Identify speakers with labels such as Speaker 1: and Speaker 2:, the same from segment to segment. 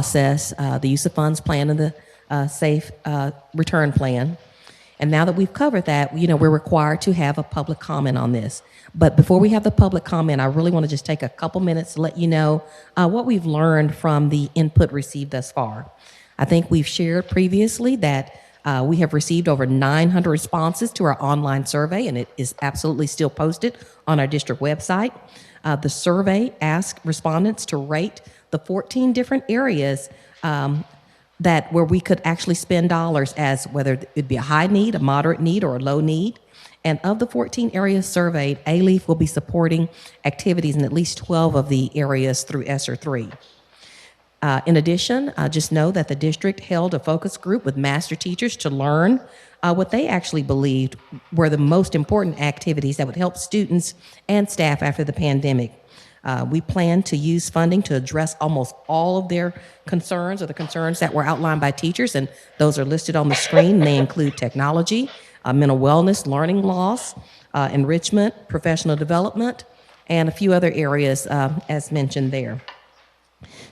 Speaker 1: process, the use of funds plan and the safe return plan. And now that we've covered that, we're required to have a public comment on this. But before we have the public comment, I really want to just take a couple minutes to let you know what we've learned from the input received thus far. I think we've shared previously that we have received over 900 responses to our online survey, and it is absolutely still posted on our district website. The survey asked respondents to rate the 14 different areas where we could actually spend dollars, as whether it'd be a high need, a moderate need, or a low need. And of the 14 areas surveyed, ALEAF will be supporting activities in at least 12 of the areas through ESSER 3. In addition, just know that the district held a focus group with master teachers to learn what they actually believed were the most important activities that would help students and staff after the pandemic. We plan to use funding to address almost all of their concerns, or the concerns that were outlined by teachers, and those are listed on the screen. They include technology, mental wellness, learning loss, enrichment, professional development, and a few other areas as mentioned there.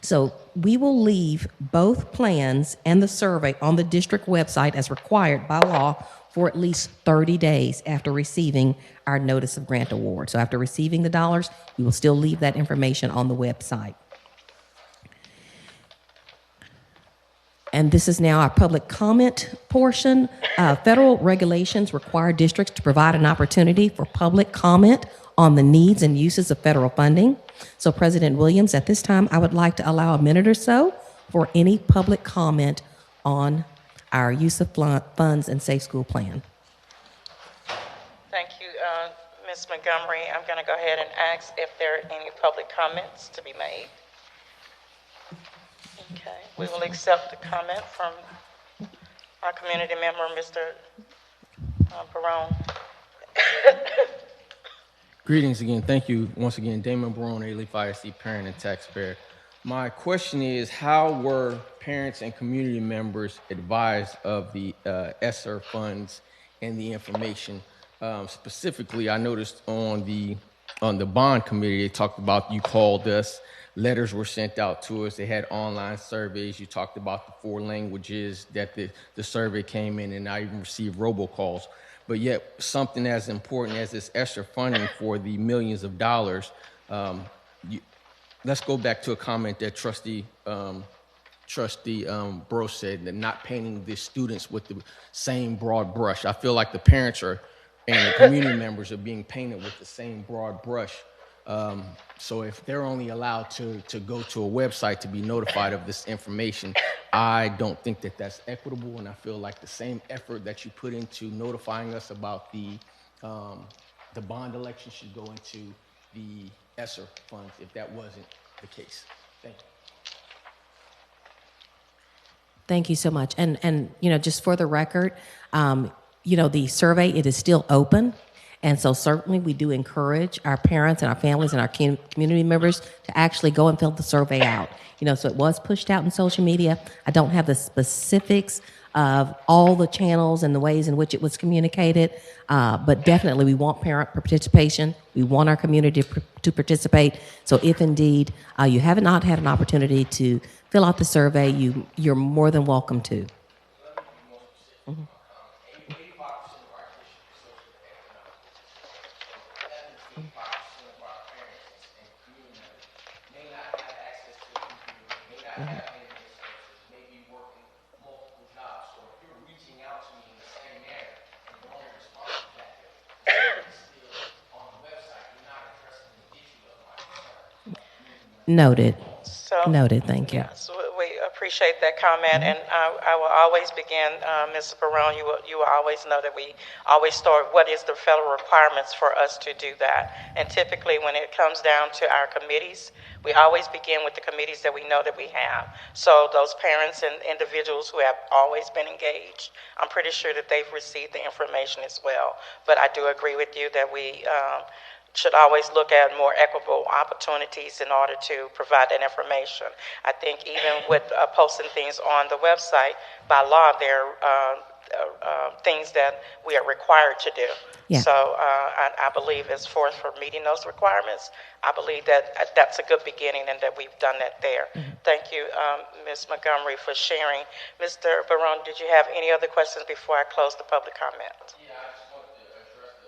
Speaker 1: So we will leave both plans and the survey on the district website as required by law for at least 30 days after receiving our notice of grant award. So after receiving the dollars, we will still leave that information on the website. And this is now our public comment portion. Federal regulations require districts to provide an opportunity for public comment on the needs and uses of federal funding. So President Williams, at this time, I would like to allow a minute or so for any public comment on our use of funds and Safe School Plan.
Speaker 2: Thank you, Ms. Montgomery. I'm going to go ahead and ask if there are any public comments to be made. Okay, we will accept the comment from our community member, Mr. Barone.
Speaker 3: Greetings again. Thank you once again. Damon, Barone, ALEAF ISD parent and taxpayer. My question is, how were parents and community members advised of the ESSER funds and the information? Specifically, I noticed on the bond committee, they talked about, you called us, letters were sent out to us, they had online surveys, you talked about the 4 languages that the survey came in, and I even received robocalls. But yet, something as important as this ESSER funding for the millions of dollars, let's go back to a comment that Trustee Bro said, that not painting the students with the same broad brush. I feel like the parents and the community members are being painted with the same broad brush. So if they're only allowed to go to a website to be notified of this information, I don't think that that's equitable, and I feel like the same effort that you put into notifying us about the bond election should go into the ESSER funds if that wasn't the case. Thank you.
Speaker 1: Thank you so much. And just for the record, the survey, it is still open. And so certainly we do encourage our parents and our families and our community members to actually go and fill the survey out. So it was pushed out in social media. I don't have the specifics of all the channels and the ways in which it was communicated, but definitely we want parent participation. We want our community to participate. So if indeed you have not had an opportunity to fill out the survey, you're more than welcome to. Mm-hmm. Noted. Noted. Thank you.
Speaker 2: So we appreciate that comment, and I will always begin, Ms. Barone. You will always know that we always start. What is the federal requirements for us to do that? And typically, when it comes down to our committees, we always begin with the committees that we know that we have. So those parents and individuals who have always been engaged, I'm pretty sure that they've received the information as well. But I do agree with you that we should always look at more equitable opportunities in order to provide that information. I think even with posting things on the website, by law, things that we are required to do.
Speaker 1: Yeah.
Speaker 2: So I believe as far as for meeting those requirements, I believe that that's a good beginning and that we've done that there. Thank you, Ms. Montgomery, for sharing. Mr. Barone, did you have any other questions before I close the public comment?
Speaker 3: Yeah, I just wanted to address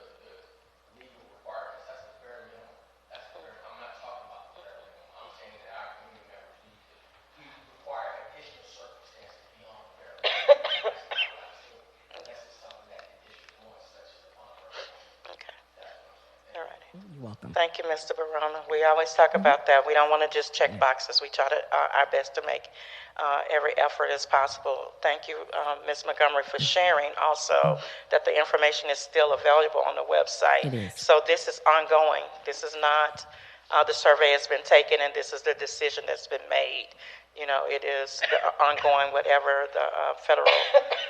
Speaker 3: the legal requirements. That's the bare minimum. That's the bare, I'm not talking about the bare minimum. I'm saying that our community members we require additional circumstances beyond the bare minimum. That's not what I feel. Unless it's something that the district wants, such as a fundraiser.
Speaker 2: Okay. All right.
Speaker 1: You're welcome.
Speaker 2: Thank you, Mr. Barone. We always talk about that. We don't want to just check boxes. We try to our best to make every effort as possible. Thank you, Ms. Montgomery, for sharing also that the information is still available on the website.
Speaker 1: It is.
Speaker 2: So this is ongoing. This is not the survey has been taken and this is the decision that's been made. You know, it is ongoing, whatever the federal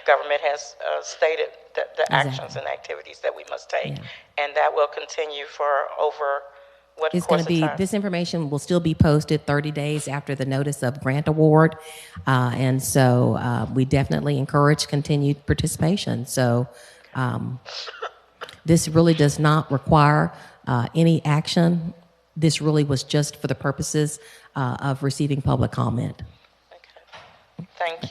Speaker 2: government has stated, the actions and activities that we must take. And that will continue for over what
Speaker 1: It's
Speaker 2: course
Speaker 1: going to be,
Speaker 2: of time?
Speaker 1: this information will still be posted 30 days after the notice of grant award. And so we definitely encourage continued participation. So this really does not require any action. This really was just for the purposes of receiving public comment.
Speaker 2: Okay. Thank you.